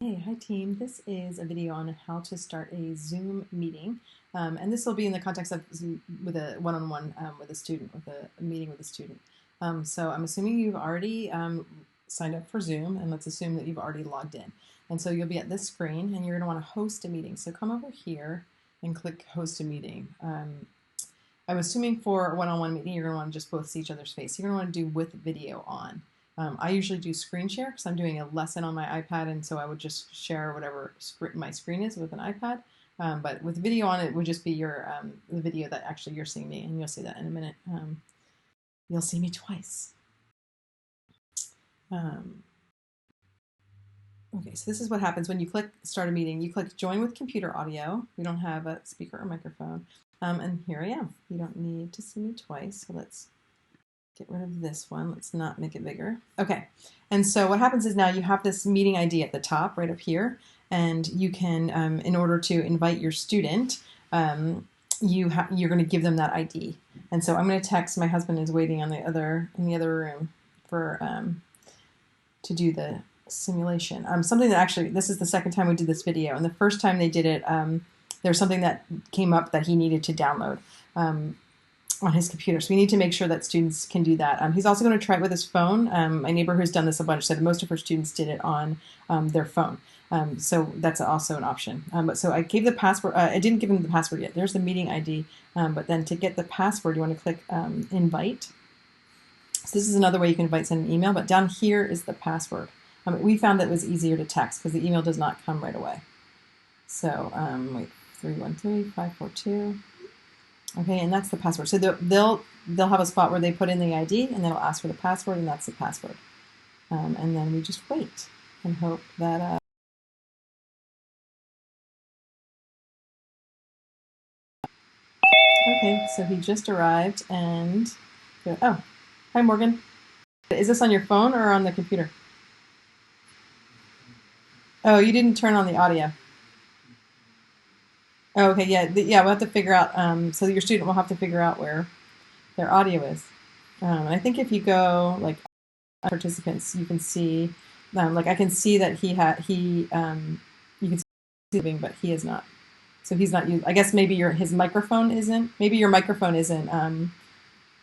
Hey, hi team. This is a video on how to start a Zoom meeting. And this will be in the context of Zoom with a one-on-one with a student, with a meeting with a student. So I'm assuming you've already signed up for Zoom, and let's assume that you've already logged in. And so you'll be at this screen and you're gonna wanna host a meeting. So come over here and click host a meeting. I'm assuming for a one-on-one meeting, you're gonna wanna just both see each other's face. You're gonna wanna do with video on. I usually do screen share because I'm doing a lesson on my iPad, and so I would just share whatever my screen is with an iPad. But with video on, it would just be your the video that actually you're seeing me, and you'll see that in a minute. You'll see me twice. Okay, so this is what happens when you click start a meeting. You click join with computer audio. We don't have a speaker or microphone. And here I am. You don't need to see me twice, so let's get rid of this one. Let's not make it bigger. Okay, and so what happens is now you have this meeting ID at the top right up here, and you can, in order to invite your student, you're going to give them that ID. And so I'm going to text. My husband is waiting on in the other room for to do the simulation. Something that actually this is the second time we did this video, and the first time they did it, there's something that came up that he needed to download. On his computer. So we need to make sure that students can do that. He's also going to try it with his phone. My neighbor who's done this a bunch said most of her students did it on their phone. So that's also an option. But so I gave the password. I didn't give him the password yet. There's the meeting ID. But then to get the password, you want to click invite. So this is another way you can invite, send an email. But down here is the password. We found that it was easier to text because the email does not come right away. So wait, 313-542. Okay, and that's the password. So they'll have a spot where they put in the ID, and then it'll ask for the password, and that's the password. And then we just wait and hope that. Okay, so he just arrived, and oh, hi Morgan. Is this on your phone or on the computer? Oh, you didn't turn on the audio. Oh, okay, yeah, we'll have to figure out. So your student will have to figure out where their audio is. I think if you go like participants, you can see, like I can see that you can see moving, but he is not. So he's not. I guess maybe his microphone isn't. Maybe your microphone isn't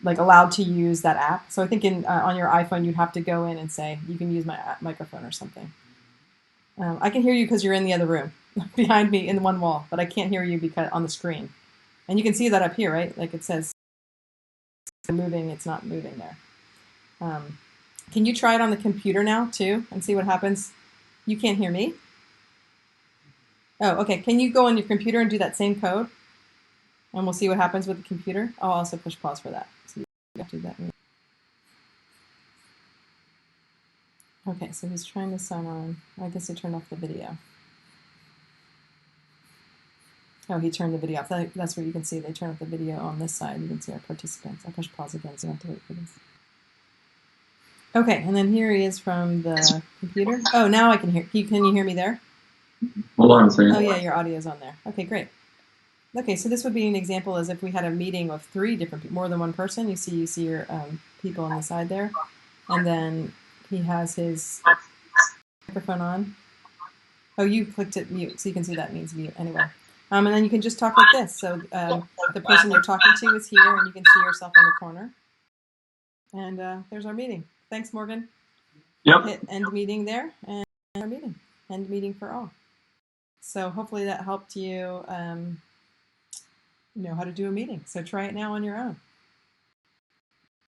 like allowed to use that app. So I think on your iPhone you'd have to go in and say you can use my microphone or something. I can hear you because you're in the other room behind me in one wall, but I can't hear you because on the screen. And you can see that up here, right? Like it says moving. It's not moving there. Can you try it on the computer now too and see what happens? You can't hear me? Oh, okay. Can you go on your computer and do that same code? And we'll see what happens with the computer. I'll also push pause for that. So you have to do that. Okay, so he's trying to sign on. I guess he turned off the video. Oh, he turned the video off. That's where you can see they turn off the video on this side. You can see our participants. I'll push pause again so you don't have to wait for this. Okay, and then here he is from the computer. Oh, now I can hear. Can you hear me there? Hold on a second. Oh yeah, your audio's on there. Okay, great. Okay, so this would be an example as if we had a meeting of three different people, more than one person. You see your people on the side there, and then he has his microphone on. Oh, you clicked it mute, so you can see that means mute anyway. And then you can just talk like this. So the person you're talking to is here, and you can see yourself in the corner. And there's our meeting. Thanks, Morgan. Yep. Hit end meeting there, and our meeting. End meeting for all. So hopefully that helped you know how to do a meeting. So try it now on your own.